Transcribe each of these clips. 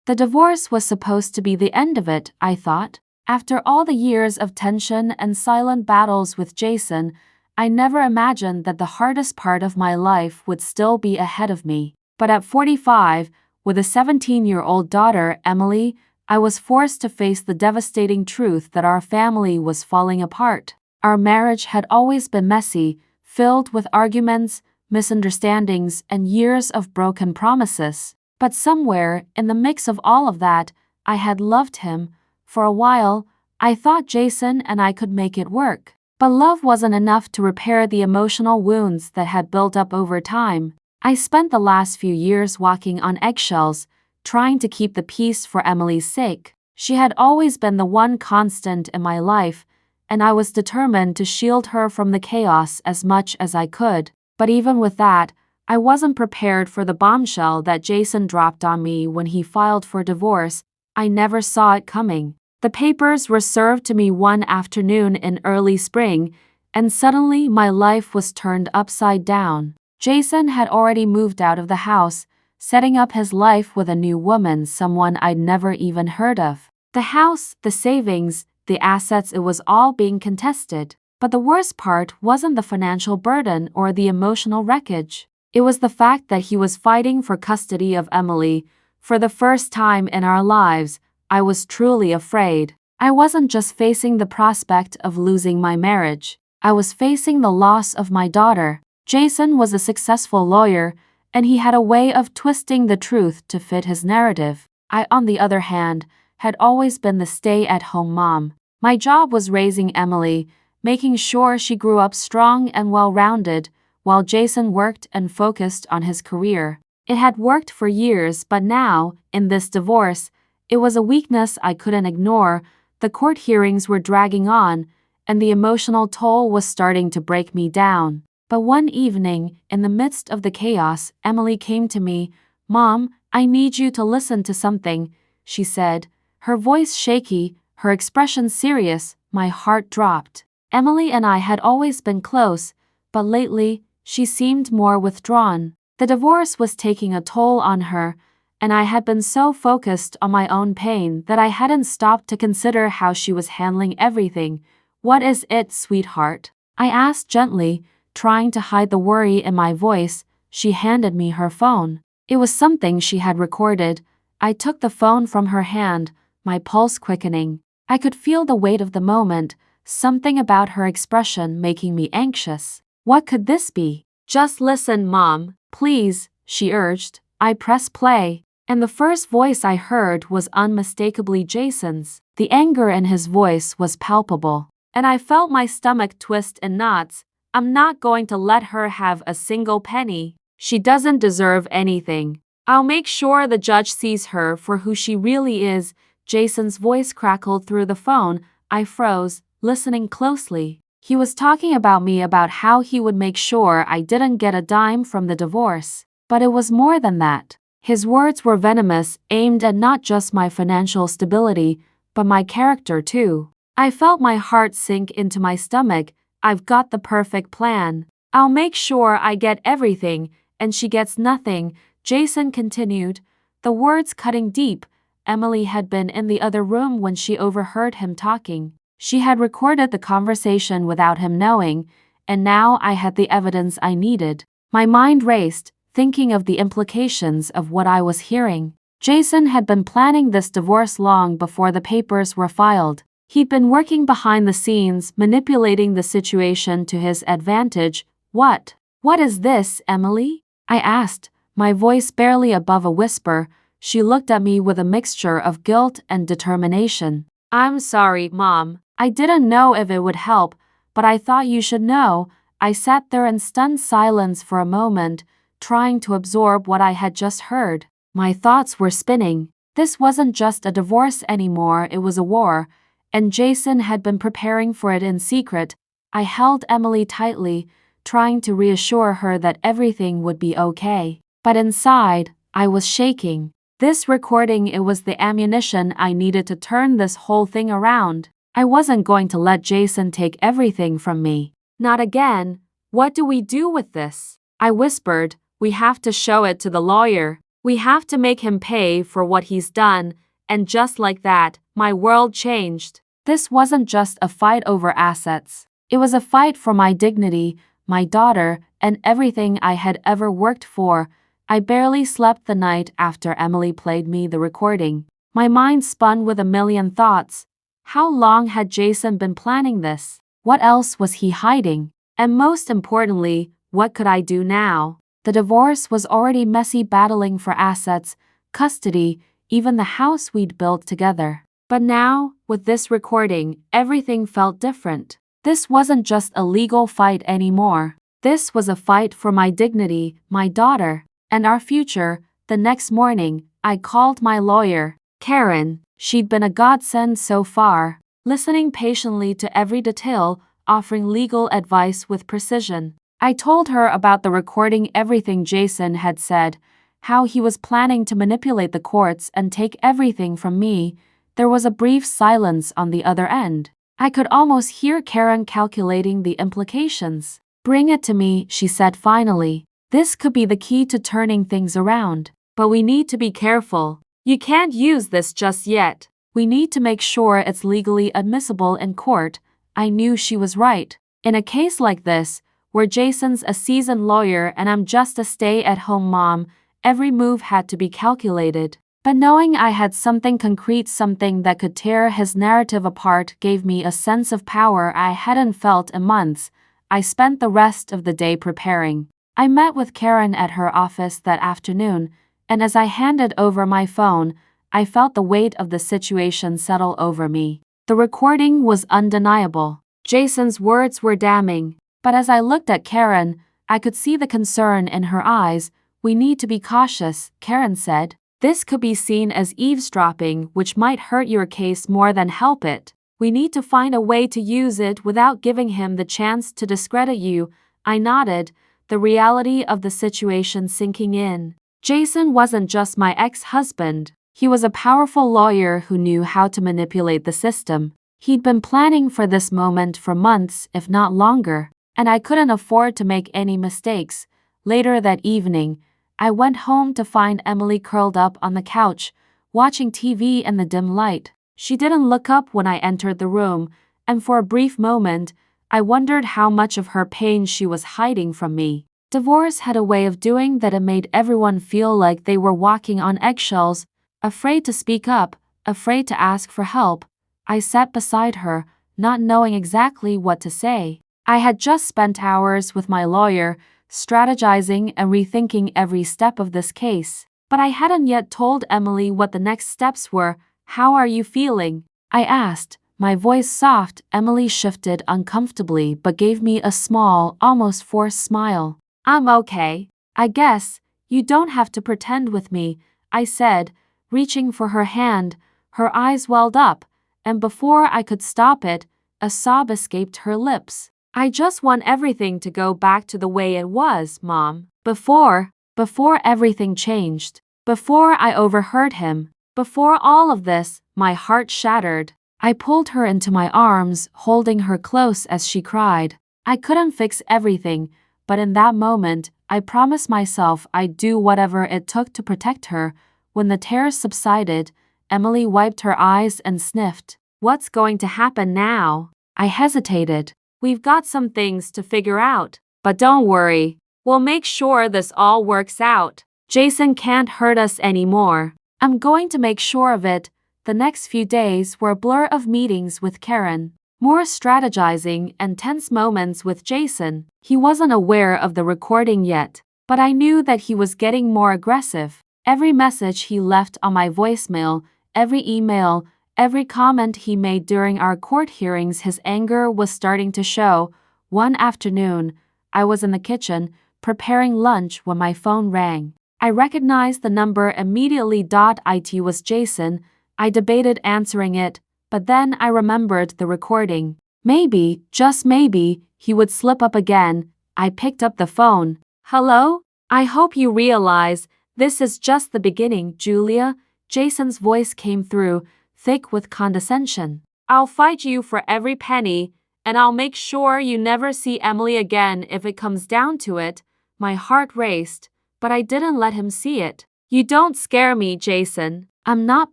The divorce was supposed to be the end of it, I thought. After all the years of tension and silent battles with Jason, I never imagined that the hardest part of my life would still be ahead of me. But at 45, with a 17-year-old daughter, Emily, I was forced to face the devastating truth that our family was falling apart. Our marriage had always been messy, filled with arguments, misunderstandings, and years of broken promises. But somewhere in the mix of all of that, I had loved him. For a while, I thought Jason and I could make it work. But love wasn't enough to repair the emotional wounds that had built up over time. I spent the last few years walking on eggshells, trying to keep the peace for Emily's sake. She had always been the one constant in my life, and I was determined to shield her from the chaos as much as I could. But even with that, I wasn't prepared for the bombshell that Jason dropped on me when he filed for divorce. I never saw it coming. The papers were served to me one afternoon in early spring, and suddenly my life was turned upside down. Jason had already moved out of the house, setting up his life with a new woman, someone I'd never even heard of. The house, the savings, the assets, it was all being contested. But the worst part wasn't the financial burden or the emotional wreckage. It was the fact that he was fighting for custody of Emily. For the first time in our lives, I was truly afraid. I wasn't just facing the prospect of losing my marriage. I was facing the loss of my daughter. Jason was a successful lawyer, and he had a way of twisting the truth to fit his narrative. I, on the other hand, had always been the stay-at-home mom. My job was raising Emily, making sure she grew up strong and well-rounded, while Jason worked and focused on his career. It had worked for years, but now, in this divorce, it was a weakness I couldn't ignore. The court hearings were dragging on, and the emotional toll was starting to break me down. But one evening, in the midst of the chaos, Emily came to me. "Mom, I need you to listen to something," she said, her voice shaky, her expression serious. My heart dropped. Emily and I had always been close, but lately, she seemed more withdrawn. The divorce was taking a toll on her, and I had been so focused on my own pain that I hadn't stopped to consider how she was handling everything. "What is it, sweetheart?" I asked gently, trying to hide the worry in my voice. She handed me her phone. It was something she had recorded. I took the phone from her hand, my pulse quickening. I could feel the weight of the moment, something about her expression making me anxious. What could this be? "Just listen, Mom, please," she urged. I pressed play, and the first voice I heard was unmistakably Jason's. The anger in his voice was palpable, and I felt my stomach twist in knots. "I'm not going to let her have a single penny. She doesn't deserve anything. I'll make sure the judge sees her for who she really is." Jason's voice crackled through the phone. I froze, listening closely. He was talking about me, about how he would make sure I didn't get a dime from the divorce. But it was more than that. His words were venomous, aimed at not just my financial stability, but my character too. I felt my heart sink into my stomach. "I've got the perfect plan. I'll make sure I get everything, and she gets nothing," Jason continued, the words cutting deep. Emily had been in the other room when she overheard him talking. She had recorded the conversation without him knowing, and now I had the evidence I needed. My mind raced, thinking of the implications of what I was hearing. Jason had been planning this divorce long before the papers were filed. He'd been working behind the scenes, manipulating the situation to his advantage. What is this, Emily?" I asked, my voice barely above a whisper. She looked at me with a mixture of guilt and determination. "I'm sorry, Mom. I didn't know if it would help, but I thought you should know." I sat there in stunned silence for a moment, trying to absorb what I had just heard. My thoughts were spinning. This wasn't just a divorce anymore, it was a war, and Jason had been preparing for it in secret. I held Emily tightly, trying to reassure her that everything would be okay. But inside, I was shaking. This recording, it was the ammunition I needed to turn this whole thing around. I wasn't going to let Jason take everything from me. Not again. "What do we do with this?" I whispered. "We have to show it to the lawyer. We have to make him pay for what he's done, and just like that, my world changed. This wasn't just a fight over assets. It was a fight for my dignity, my daughter, and everything I had ever worked for. I barely slept the night after Emily played me the recording. My mind spun with a million thoughts. How long had Jason been planning this? What else was he hiding? And most importantly, what could I do now? The divorce was already messy, battling for assets, custody, even the house we'd built together. But now, with this recording, everything felt different. This wasn't just a legal fight anymore. This was a fight for my dignity, my daughter, and our future. The next morning, I called my lawyer, Karen. She'd been a godsend so far, listening patiently to every detail, offering legal advice with precision. I told her about the recording, everything Jason had said, how he was planning to manipulate the courts and take everything from me. There was a brief silence on the other end. I could almost hear Karen calculating the implications. "Bring it to me," she said finally. "This could be the key to turning things around. But we need to be careful. You can't use this just yet. We need to make sure it's legally admissible in court." I knew she was right. In a case like this, where Jason's a seasoned lawyer and I'm just a stay-at-home mom, every move had to be calculated. But knowing I had something concrete, something that could tear his narrative apart, gave me a sense of power I hadn't felt in months. I spent the rest of the day preparing. I met with Karen at her office that afternoon, and as I handed over my phone, I felt the weight of the situation settle over me. The recording was undeniable. Jason's words were damning. But as I looked at Karen, I could see the concern in her eyes. "We need to be cautious," Karen said. "This could be seen as eavesdropping, which might hurt your case more than help it. We need to find a way to use it without giving him the chance to discredit you." I nodded, the reality of the situation sinking in. Jason wasn't just my ex-husband. He was a powerful lawyer who knew how to manipulate the system. He'd been planning for this moment for months, if not longer, and I couldn't afford to make any mistakes. Later that evening, I went home to find Emily curled up on the couch, watching TV in the dim light. She didn't look up when I entered the room, and for a brief moment, I wondered how much of her pain she was hiding from me. Divorce had a way of doing that. It made everyone feel like they were walking on eggshells, afraid to speak up, afraid to ask for help. I sat beside her, not knowing exactly what to say. I had just spent hours with my lawyer, strategizing and rethinking every step of this case. But I hadn't yet told Emily what the next steps were. "How are you feeling?" I asked, my voice soft. Emily shifted uncomfortably but gave me a small, almost forced smile. "I'm okay. I guess. You don't have to pretend with me," I said, reaching for her hand. Her eyes welled up, and before I could stop it, a sob escaped her lips. "I just want everything to go back to the way it was, Mom. Before everything changed. Before I overheard him. Before all of this." My heart shattered. I pulled her into my arms, holding her close as she cried. I couldn't fix everything, but in that moment, I promised myself I'd do whatever it took to protect her. When the tears subsided, Emily wiped her eyes and sniffed. "What's going to happen now?" I hesitated. "We've got some things to figure out. But don't worry. We'll make sure this all works out. Jason can't hurt us anymore. I'm going to make sure of it." The next few days were a blur of meetings with Karen, more strategizing and tense moments with Jason. He wasn't aware of the recording yet, but I knew that he was getting more aggressive. Every message he left on my voicemail, every email, every comment he made during our court hearings, his anger was starting to show. One afternoon, I was in the kitchen, preparing lunch when my phone rang. I recognized the number immediately. It was Jason. I debated answering it, but then I remembered the recording. Maybe, just maybe, he would slip up again. I picked up the phone. "Hello? I hope you realize this is just the beginning, Julia." Jason's voice came through, thick with condescension. "I'll fight you for every penny, and I'll make sure you never see Emily again if it comes down to it." My heart raced, but I didn't let him see it. You don't scare me, Jason. I'm not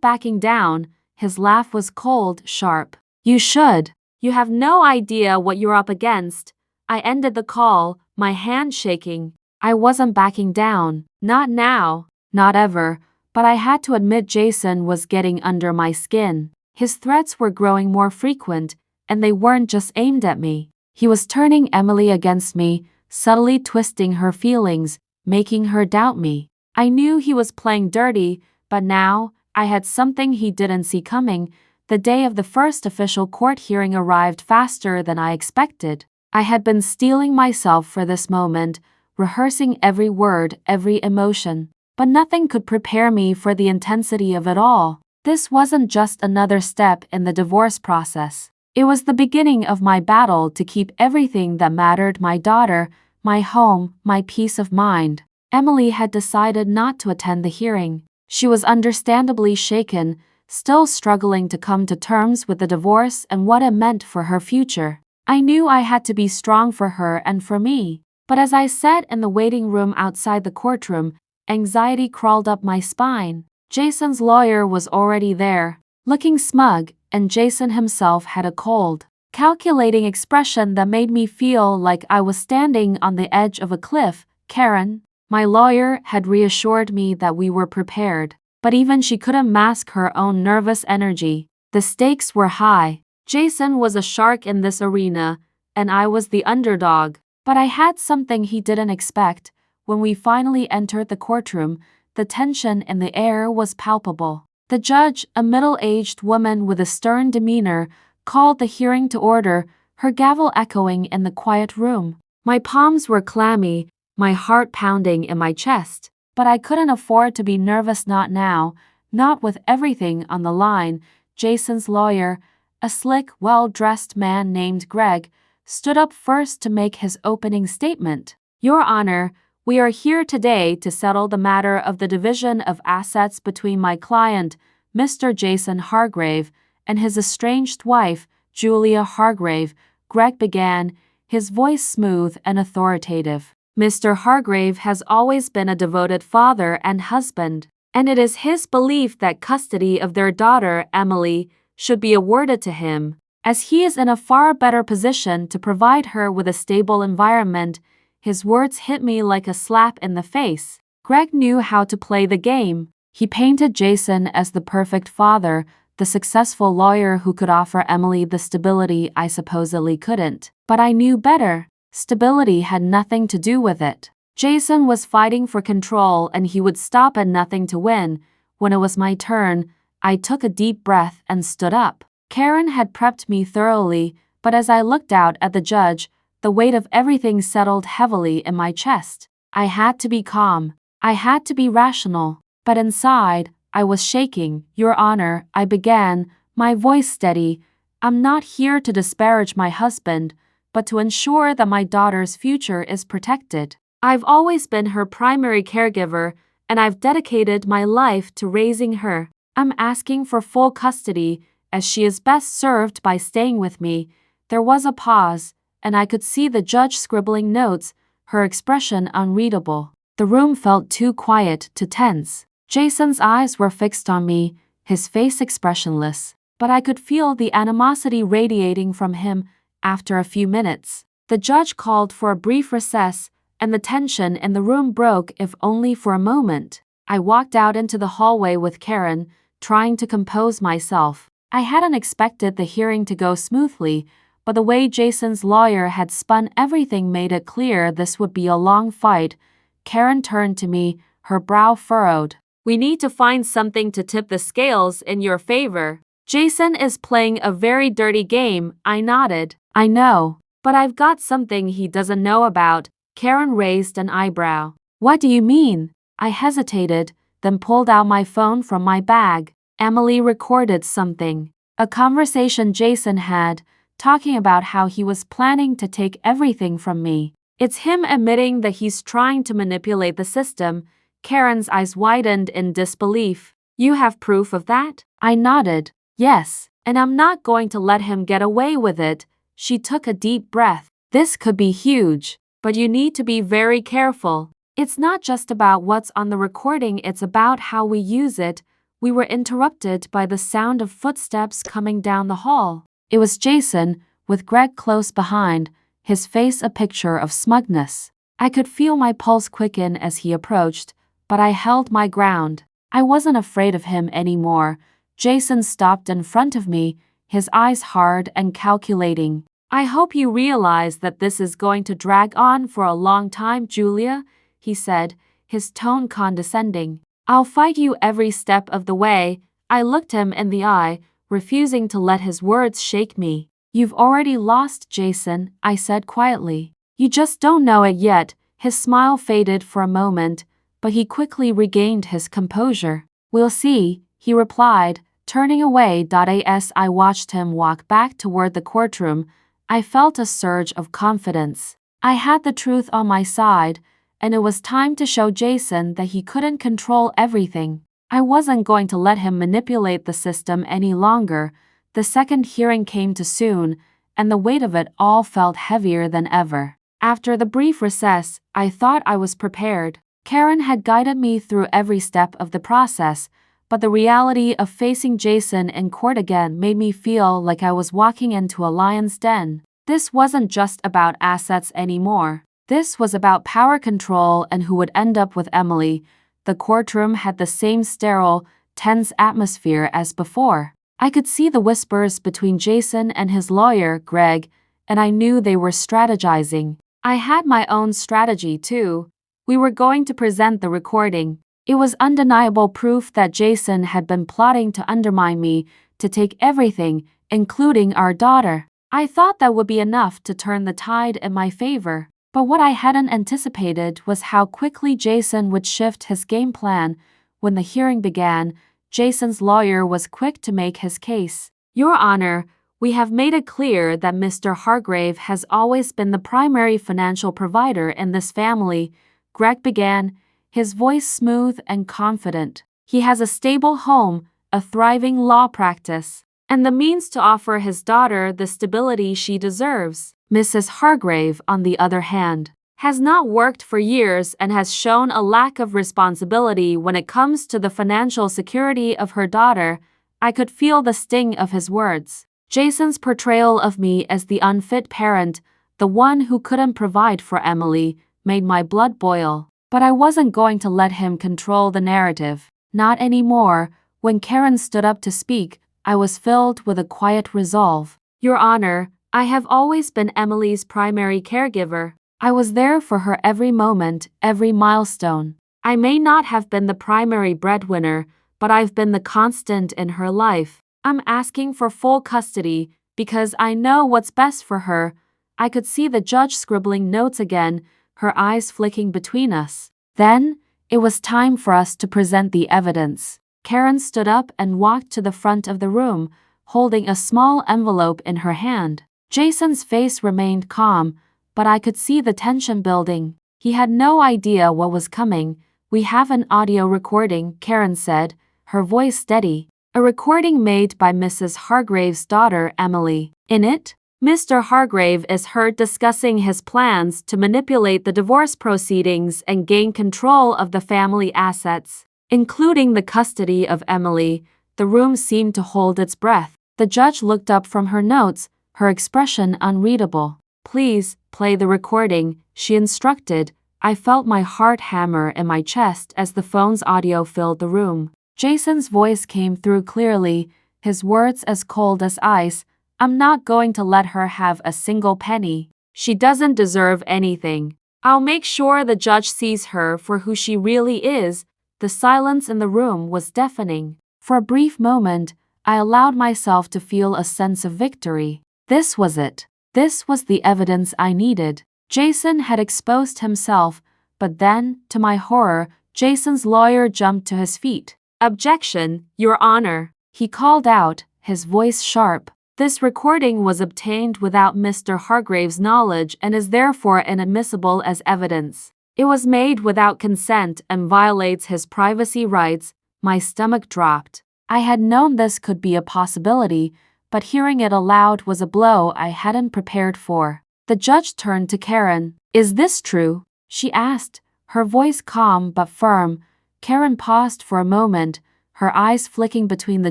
backing down. His laugh was cold, sharp. You should. You have no idea what you're up against. I ended the call, my hand shaking. I wasn't backing down. Not now. Not ever. But I had to admit Jason was getting under my skin. His threats were growing more frequent, and they weren't just aimed at me. He was turning Emily against me, subtly twisting her feelings, making her doubt me. I knew he was playing dirty, but now, I had something he didn't see coming. The day of the first official court hearing arrived faster than I expected. I had been steeling myself for this moment, rehearsing every word, every emotion. But nothing could prepare me for the intensity of it all. This wasn't just another step in the divorce process. It was the beginning of my battle to keep everything that mattered: my daughter, my home, my peace of mind. Emily had decided not to attend the hearing. She was understandably shaken, still struggling to come to terms with the divorce and what it meant for her future. I knew I had to be strong for her and for me. But as I sat in the waiting room outside the courtroom, anxiety crawled up my spine. Jason's lawyer was already there, looking smug, and Jason himself had a cold, calculating expression that made me feel like I was standing on the edge of a cliff. Karen, my lawyer, had reassured me that we were prepared, but even she couldn't mask her own nervous energy. The stakes were high. Jason was a shark in this arena, and I was the underdog. But I had something he didn't expect. When we finally entered the courtroom, the tension in the air was palpable. The judge, a middle-aged woman with a stern demeanor, called the hearing to order, her gavel echoing in the quiet room. My palms were clammy, my heart pounding in my chest. But I couldn't afford to be nervous, not now, not with everything on the line. Jason's lawyer, a slick, well-dressed man named Greg, stood up first to make his opening statement. Your Honor, we are here today to settle the matter of the division of assets between my client, Mr. Jason Hargrave, and his estranged wife, Julia Hargrave, Greg began, his voice smooth and authoritative. Mr. Hargrave has always been a devoted father and husband, and it is his belief that custody of their daughter, Emily, should be awarded to him, as he is in a far better position to provide her with a stable environment. His words hit me like a slap in the face. Greg knew how to play the game. He painted Jason as the perfect father, the successful lawyer who could offer Emily the stability I supposedly couldn't. But I knew better. Stability had nothing to do with it. Jason was fighting for control, and he would stop at nothing to win. When it was my turn, I took a deep breath and stood up. Karen had prepped me thoroughly, but as I looked out at the judge, the weight of everything settled heavily in my chest. I had to be calm. I had to be rational. But inside, I was shaking. Your Honor, I began, my voice steady. I'm not here to disparage my husband, but to ensure that my daughter's future is protected. I've always been her primary caregiver, and I've dedicated my life to raising her. I'm asking for full custody, as she is best served by staying with me. There was a pause, and I could see the judge scribbling notes, her expression unreadable. The room felt too quiet to tense. Jason's eyes were fixed on me, his face expressionless, but I could feel the animosity radiating from him. After a few minutes, the judge called for a brief recess, and the tension in the room broke, if only for a moment. I walked out into the hallway with Karen, trying to compose myself. I hadn't expected the hearing to go smoothly, but the way Jason's lawyer had spun everything made it clear this would be a long fight. Karen turned to me, her brow furrowed. We need to find something to tip the scales in your favor. Jason is playing a very dirty game. I nodded. I know, but I've got something he doesn't know about. Karen raised an eyebrow. What do you mean? I hesitated, then pulled out my phone from my bag. Emily recorded something. A conversation Jason had, talking about how he was planning to take everything from me. It's him admitting that he's trying to manipulate the system. Karen's eyes widened in disbelief. You have proof of that? I nodded. Yes, and I'm not going to let him get away with it. She took a deep breath. This could be huge, but you need to be very careful. It's not just about what's on the recording, it's about how we use it. We were interrupted by the sound of footsteps coming down the hall. It was Jason, with Greg close behind, his face a picture of smugness. I could feel my pulse quicken as he approached, but I held my ground. I wasn't afraid of him anymore. Jason stopped in front of me, his eyes hard and calculating. "I hope you realize that this is going to drag on for a long time, Julia," he said, his tone condescending. "I'll fight you every step of the way." I looked him in the eye, refusing to let his words shake me. "You've already lost, Jason," I said quietly. "You just don't know it yet." His smile faded for a moment, but he quickly regained his composure. "We'll see," he replied, turning away. As I watched him walk back toward the courtroom, I felt a surge of confidence. I had the truth on my side, and it was time to show Jason that he couldn't control everything. I wasn't going to let him manipulate the system any longer. The second hearing came too soon, and the weight of it all felt heavier than ever. After the brief recess, I thought I was prepared. Karen had guided me through every step of the process, but the reality of facing Jason in court again made me feel like I was walking into a lion's den. This wasn't just about assets anymore. This was about power control and who would end up with Emily. The courtroom had the same sterile, tense atmosphere as before. I could see the whispers between Jason and his lawyer, Greg, and I knew they were strategizing. I had my own strategy too. We were going to present the recording. It was undeniable proof that Jason had been plotting to undermine me, to take everything, including our daughter. I thought that would be enough to turn the tide in my favor. But what I hadn't anticipated was how quickly Jason would shift his game plan. When the hearing began, Jason's lawyer was quick to make his case. "Your Honor, we have made it clear that Mr. Hargrave has always been the primary financial provider in this family," Greg began, his voice smooth and confident. "He has a stable home, a thriving law practice, and the means to offer his daughter the stability she deserves. Mrs. Hargrave, on the other hand, has not worked for years and has shown a lack of responsibility when it comes to the financial security of her daughter." I could feel the sting of his words. Jason's portrayal of me as the unfit parent, the one who couldn't provide for Emily, made my blood boil. But I wasn't going to let him control the narrative. Not anymore. When Karen stood up to speak, I was filled with a quiet resolve. "Your Honor, I have always been Emily's primary caregiver. I was there for her every moment, every milestone. I may not have been the primary breadwinner, but I've been the constant in her life. I'm asking for full custody because I know what's best for her." I could see the judge scribbling notes again, her eyes flicking between us. Then, it was time for us to present the evidence. Karen stood up and walked to the front of the room, holding a small envelope in her hand. Jason's face remained calm, but I could see the tension building. He had no idea what was coming. "We have an audio recording," Karen said, her voice steady. "A recording made by Mrs. Hargrave's daughter, Emily. In it, Mr. Hargrave is heard discussing his plans to manipulate the divorce proceedings and gain control of the family assets, including the custody of Emily." The room seemed to hold its breath. The judge looked up from her notes, her expression unreadable. "Please, play the recording," she instructed. I felt my heart hammer in my chest as the phone's audio filled the room. Jason's voice came through clearly, his words as cold as ice. "I'm not going to let her have a single penny. She doesn't deserve anything. I'll make sure the judge sees her for who she really is." The silence in the room was deafening. For a brief moment, I allowed myself to feel a sense of victory. This was it. This was the evidence I needed. Jason had exposed himself, but then, to my horror, Jason's lawyer jumped to his feet. "Objection, Your Honor," he called out, his voice sharp. "This recording was obtained without Mr. Hargrave's knowledge and is therefore inadmissible as evidence. It was made without consent and violates his privacy rights." My stomach dropped. I had known this could be a possibility, but hearing it aloud was a blow I hadn't prepared for. The judge turned to Karen. "Is this true?" she asked, her voice calm but firm. Karen paused for a moment, her eyes flicking between the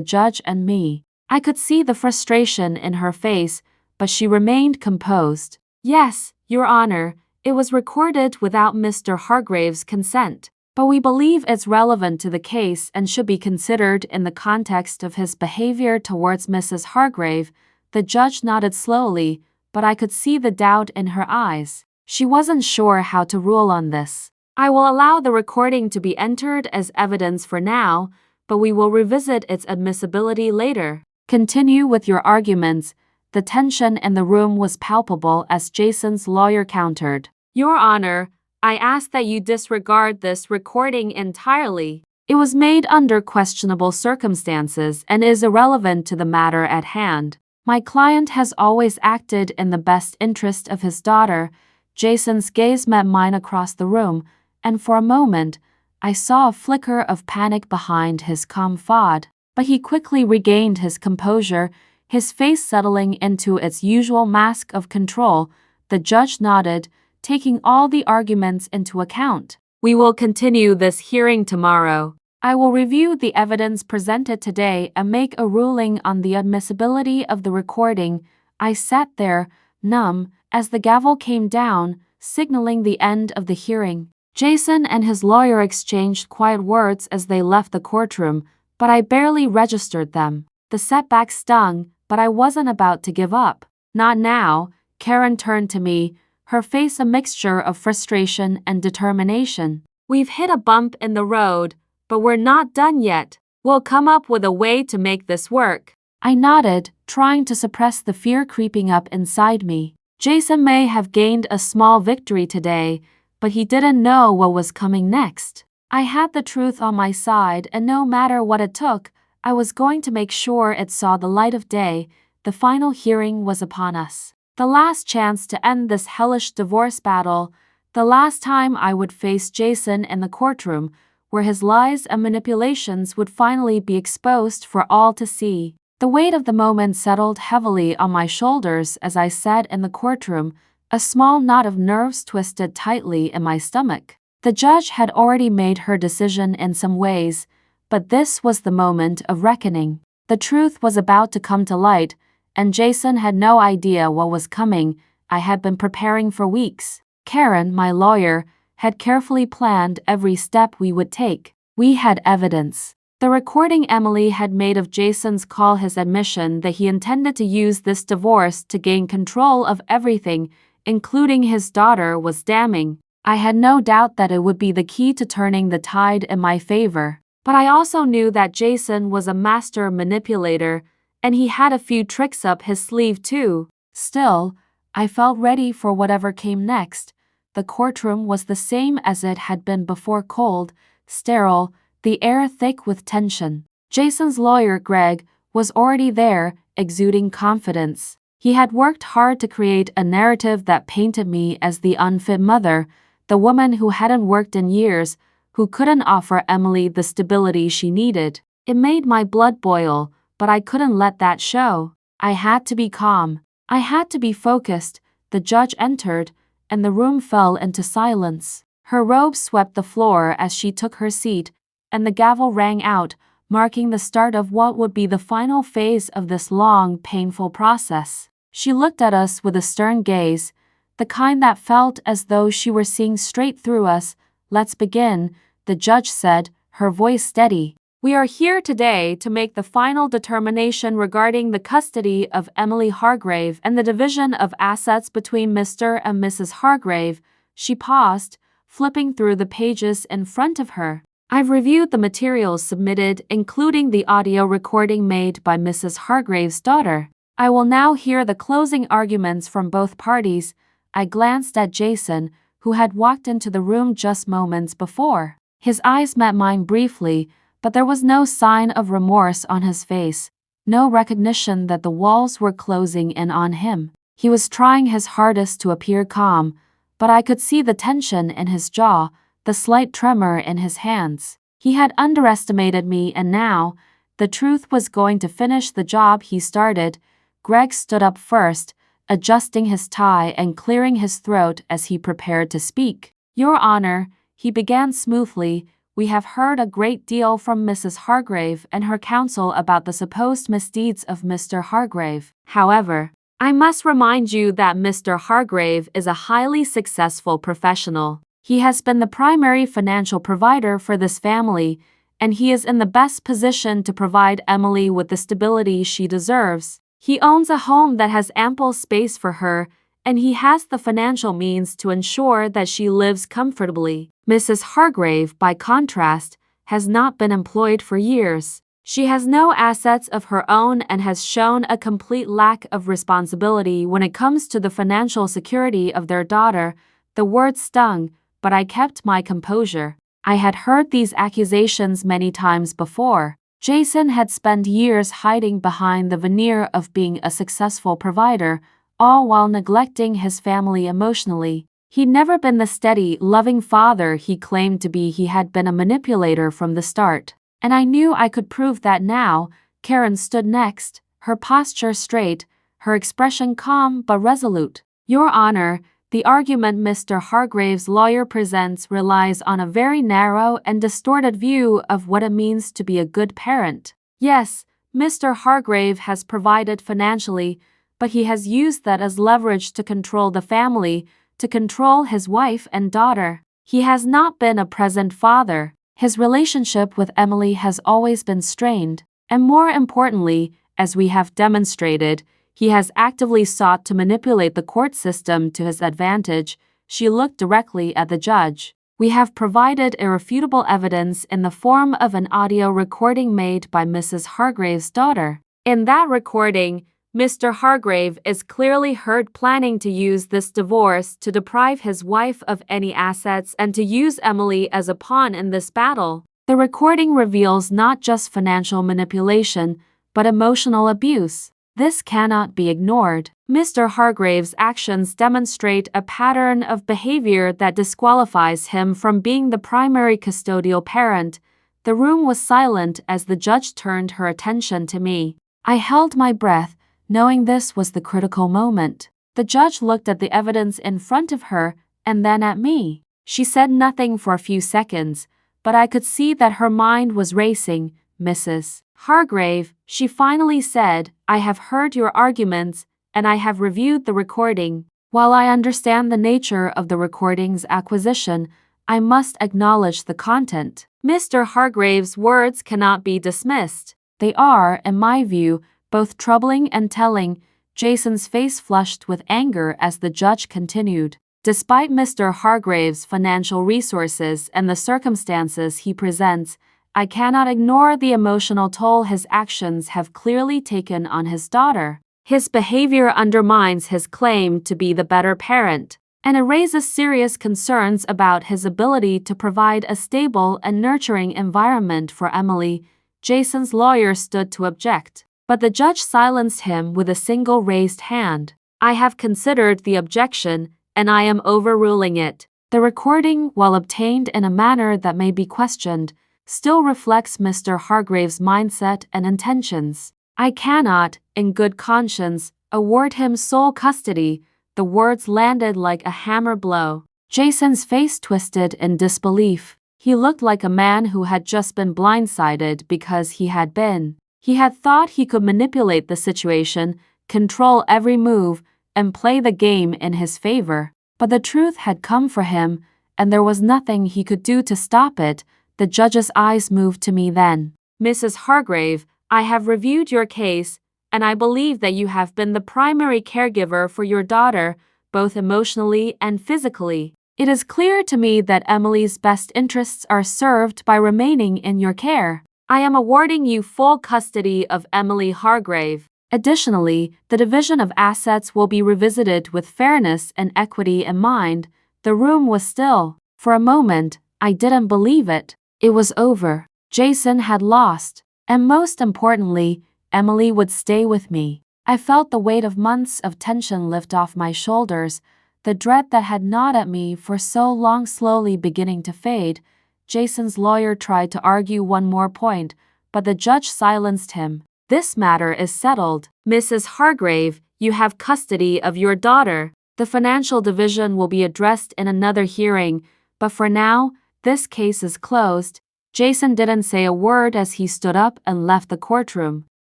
judge and me. I could see the frustration in her face, but she remained composed. Yes, Your Honor, it was recorded without Mr. Hargrave's consent, but we believe it's relevant to the case and should be considered in the context of his behavior towards Mrs. Hargrave. The judge nodded slowly, but I could see the doubt in her eyes. She wasn't sure how to rule on this. I will allow the recording to be entered as evidence for now, but we will revisit its admissibility later. Continue with your arguments. The tension in the room was palpable as Jason's lawyer countered. Your Honor, I ask that you disregard this recording entirely. It was made under questionable circumstances and is irrelevant to the matter at hand. My client has always acted in the best interest of his daughter. Jason's gaze met mine across the room, and for a moment, I saw a flicker of panic behind his calm facade. But he quickly regained his composure, his face settling into its usual mask of control. The judge nodded, taking all the arguments into account. We will continue this hearing tomorrow. I will review the evidence presented today and make a ruling on the admissibility of the recording. I sat there, numb, as the gavel came down, signaling the end of the hearing. Jason and his lawyer exchanged quiet words as they left the courtroom, but I barely registered them. The setback stung, but I wasn't about to give up. Not now. Karen turned to me, her face a mixture of frustration and determination. We've hit a bump in the road, but we're not done yet. We'll come up with a way to make this work. I nodded, trying to suppress the fear creeping up inside me. Jason may have gained a small victory today, but he didn't know what was coming next. I had the truth on my side, and no matter what it took, I was going to make sure it saw the light of day. The final hearing was upon us. The last chance to end this hellish divorce battle. The last time I would face Jason in the courtroom, where his lies and manipulations would finally be exposed for all to see. The weight of the moment settled heavily on my shoulders as I sat in the courtroom. A small knot of nerves twisted tightly in my stomach. The judge had already made her decision in some ways, but this was the moment of reckoning. The truth was about to come to light, and Jason had no idea what was coming. I had been preparing for weeks. Karen, my lawyer, had carefully planned every step we would take. We had evidence. The recording Emily had made of Jason's call, his admission that he intended to use this divorce to gain control of everything, including his daughter, was damning. I had no doubt that it would be the key to turning the tide in my favor. But I also knew that Jason was a master manipulator, and he had a few tricks up his sleeve too. Still, I felt ready for whatever came next. The courtroom was the same as it had been before, cold, sterile, the air thick with tension. Jason's lawyer, Greg, was already there, exuding confidence. He had worked hard to create a narrative that painted me as the unfit mother, the woman who hadn't worked in years, who couldn't offer Emily the stability she needed. It made my blood boil, but I couldn't let that show. I had to be calm. I had to be focused. The judge entered, and the room fell into silence. Her robe swept the floor as she took her seat, and the gavel rang out, marking the start of what would be the final phase of this long, painful process. She looked at us with a stern gaze, the kind that felt as though she were seeing straight through us. Let's begin, the judge said, her voice steady. We are here today to make the final determination regarding the custody of Emily Hargrave and the division of assets between Mr. and Mrs. Hargrave. She paused, flipping through the pages in front of her. I've reviewed the materials submitted, including the audio recording made by Mrs. Hargrave's daughter. I will now hear the closing arguments from both parties. I glanced at Jason, who had walked into the room just moments before. His eyes met mine briefly, but there was no sign of remorse on his face, no recognition that the walls were closing in on him. He was trying his hardest to appear calm, but I could see the tension in his jaw, the slight tremor in his hands. He had underestimated me, and now, the truth was going to finish the job he started. Greg stood up first, adjusting his tie and clearing his throat as he prepared to speak. Your Honor, he began smoothly. We have heard a great deal from Mrs. Hargrave and her counsel about the supposed misdeeds of Mr. Hargrave. However, I must remind you that Mr. Hargrave is a highly successful professional. He has been the primary financial provider for this family, and he is in the best position to provide Emily with the stability she deserves. He owns a home that has ample space for her, and he has the financial means to ensure that she lives comfortably. Mrs. Hargrave, by contrast, has not been employed for years. She has no assets of her own and has shown a complete lack of responsibility when it comes to the financial security of their daughter. The words stung, but I kept my composure. I had heard these accusations many times before. Jason had spent years hiding behind the veneer of being a successful provider, all while neglecting his family emotionally. He'd never been the steady, loving father he claimed to be. He had been a manipulator from the start. And I knew I could prove that now. Karen stood next, her posture straight, her expression calm but resolute. Your Honor, the argument Mr. Hargrave's lawyer presents relies on a very narrow and distorted view of what it means to be a good parent. Yes, Mr. Hargrave has provided financially, but he has used that as leverage to control the family, to control his wife and daughter. He has not been a present father. His relationship with Emily has always been strained, and more importantly, as we have demonstrated, he has actively sought to manipulate the court system to his advantage. She looked directly at the judge. We have provided irrefutable evidence in the form of an audio recording made by Mrs. Hargrave's daughter. In that recording, Mr. Hargrave is clearly heard planning to use this divorce to deprive his wife of any assets and to use Emily as a pawn in this battle. The recording reveals not just financial manipulation, but emotional abuse. This cannot be ignored. Mr. Hargrave's actions demonstrate a pattern of behavior that disqualifies him from being the primary custodial parent. The room was silent as the judge turned her attention to me. I held my breath, knowing this was the critical moment. The judge looked at the evidence in front of her and then at me. She said nothing for a few seconds, but I could see that her mind was racing. Mrs. Hargrave, she finally said, I have heard your arguments, and I have reviewed the recording. While I understand the nature of the recording's acquisition, I must acknowledge the content. Mr. Hargrave's words cannot be dismissed. They are, in my view, both troubling and telling. Jason's face flushed with anger as the judge continued. Despite Mr. Hargrave's financial resources and the circumstances he presents, I cannot ignore the emotional toll his actions have clearly taken on his daughter. His behavior undermines his claim to be the better parent, and it raises serious concerns about his ability to provide a stable and nurturing environment for Emily. Jason's lawyer stood to object, but the judge silenced him with a single raised hand. I have considered the objection, and I am overruling it. The recording, while obtained in a manner that may be questioned, still reflects Mr. Hargrave's mindset and intentions. I cannot, in good conscience, award him sole custody. The words landed like a hammer blow. Jason's face twisted in disbelief. He looked like a man who had just been blindsided because he had been. He had thought he could manipulate the situation, control every move, and play the game in his favor. But the truth had come for him, and there was nothing he could do to stop it. The judge's eyes moved to me then. Mrs. Hargrave, I have reviewed your case, and I believe that you have been the primary caregiver for your daughter, both emotionally and physically. It is clear to me that Emily's best interests are served by remaining in your care. I am awarding you full custody of Emily Hargrave. Additionally, the division of assets will be revisited with fairness and equity in mind. The room was still. For a moment, I didn't believe it. It was over. Jason had lost. And most importantly, Emily would stay with me. I felt the weight of months of tension lift off my shoulders, the dread that had gnawed at me for so long slowly beginning to fade. Jason's lawyer tried to argue one more point, but the judge silenced him. This matter is settled. Mrs. Hargrave, you have custody of your daughter. The financial division will be addressed in another hearing, but for now, This case is closed." Jason didn't say a word as he stood up and left the courtroom.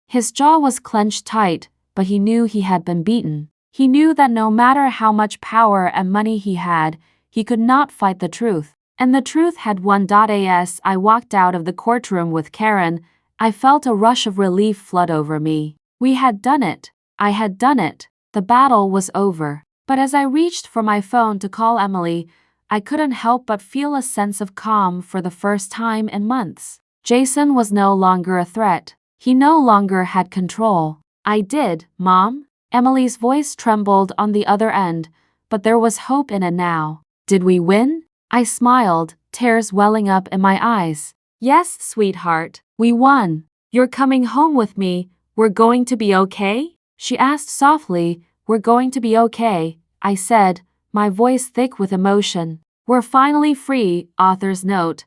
His jaw was clenched tight, but he knew he had been beaten. He knew that no matter how much power and money he had, he could not fight the truth. And the truth had won. As I walked out of the courtroom with Karen, I felt a rush of relief flood over me. We had done it. I had done it. The battle was over. But as I reached for my phone to call Emily, I couldn't help but feel a sense of calm for the first time in months. Jason was no longer a threat. He no longer had control. "I did, Mom." Emily's voice trembled on the other end, but there was hope in it now. "Did we win?" I smiled, tears welling up in my eyes. "Yes, sweetheart, we won. You're coming home with me. We're going to be okay?" She asked softly. "We're going to be okay," I said, my voice thick with emotion. "We're finally free." Author's note.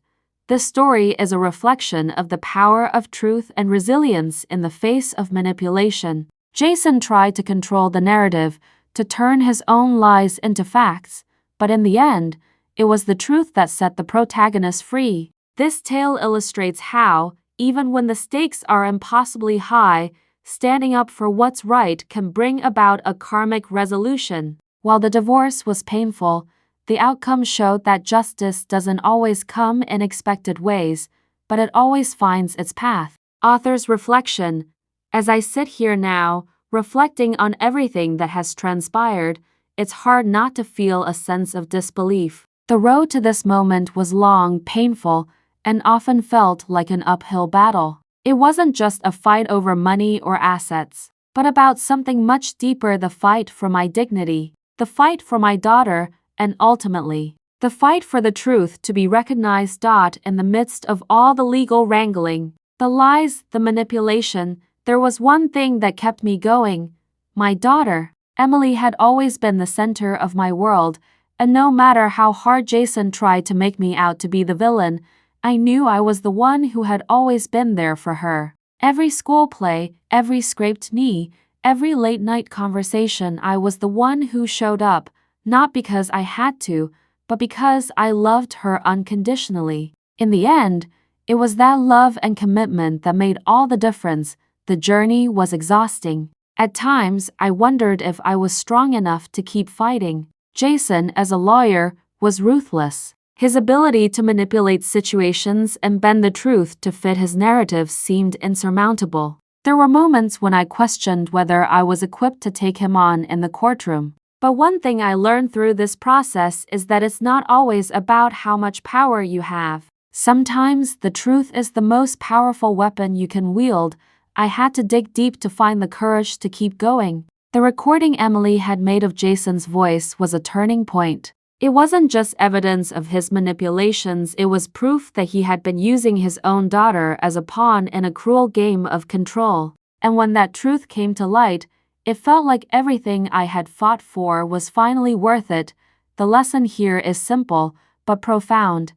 This story is a reflection of the power of truth and resilience in the face of manipulation. Jason tried to control the narrative, to turn his own lies into facts, but in the end, it was the truth that set the protagonist free. This tale illustrates how, even when the stakes are impossibly high, standing up for what's right can bring about a karmic resolution. While the divorce was painful, the outcome showed that justice doesn't always come in expected ways, but it always finds its path. Author's reflection. As I sit here now, reflecting on everything that has transpired, it's hard not to feel a sense of disbelief. The road to this moment was long, painful, and often felt like an uphill battle. It wasn't just a fight over money or assets, but about something much deeper: the fight for my dignity, the fight for my daughter, and ultimately, the fight for the truth to be recognized. In the midst of all the legal wrangling, the lies, the manipulation, there was one thing that kept me going: my daughter. Emily had always been the center of my world, and no matter how hard Jason tried to make me out to be the villain, I knew I was the one who had always been there for her. Every school play, every scraped knee, every late-night conversation, I was the one who showed up, not because I had to, but because I loved her unconditionally. In the end, it was that love and commitment that made all the difference. The journey was exhausting. At times, I wondered if I was strong enough to keep fighting. Jason, as a lawyer, was ruthless. His ability to manipulate situations and bend the truth to fit his narrative seemed insurmountable. There were moments when I questioned whether I was equipped to take him on in the courtroom. But one thing I learned through this process is that it's not always about how much power you have. Sometimes the truth is the most powerful weapon you can wield. I had to dig deep to find the courage to keep going. The recording Emily had made of Jason's voice was a turning point. It wasn't just evidence of his manipulations, it was proof that he had been using his own daughter as a pawn in a cruel game of control. And when that truth came to light, it felt like everything I had fought for was finally worth it. The lesson here is simple, but profound.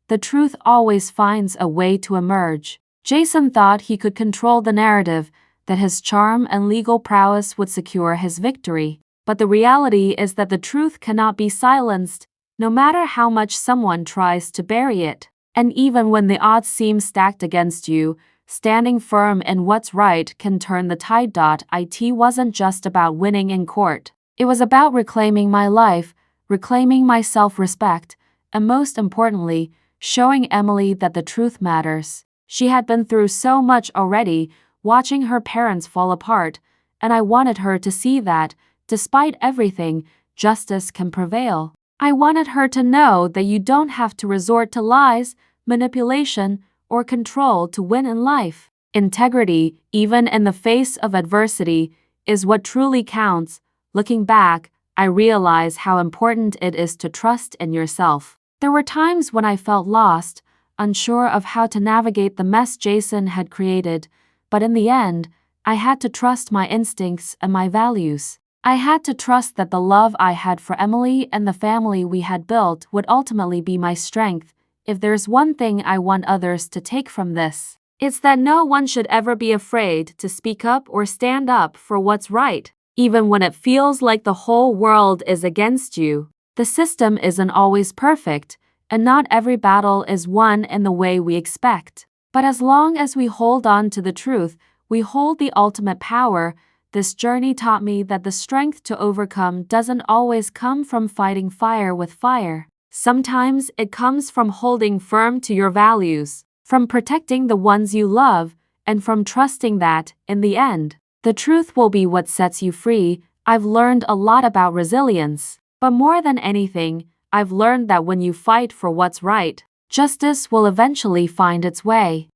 The truth always finds a way to emerge. Jason thought he could control the narrative, that his charm and legal prowess would secure his victory. But the reality is that the truth cannot be silenced, no matter how much someone tries to bury it. And even when the odds seem stacked against you, standing firm in what's right can turn the tide. It wasn't just about winning in court. It was about reclaiming my life, reclaiming my self-respect, and most importantly, showing Emily that the truth matters. She had been through so much already, watching her parents fall apart, and I wanted her to see that, despite everything, justice can prevail. I wanted her to know that you don't have to resort to lies, manipulation, or control to win in life. Integrity, even in the face of adversity, is what truly counts. Looking back, I realize how important it is to trust in yourself. There were times when I felt lost, unsure of how to navigate the mess Jason had created, but in the end, I had to trust my instincts and my values. I had to trust that the love I had for Emily and the family we had built would ultimately be my strength. If there's one thing I want others to take from this, it's that no one should ever be afraid to speak up or stand up for what's right, even when it feels like the whole world is against you. The system isn't always perfect, and not every battle is won in the way we expect. But as long as we hold on to the truth, we hold the ultimate power. This journey taught me that the strength to overcome doesn't always come from fighting fire with fire. Sometimes it comes from holding firm to your values, from protecting the ones you love, and from trusting that, in the end, the truth will be what sets you free. I've learned a lot about resilience, but more than anything, I've learned that when you fight for what's right, justice will eventually find its way.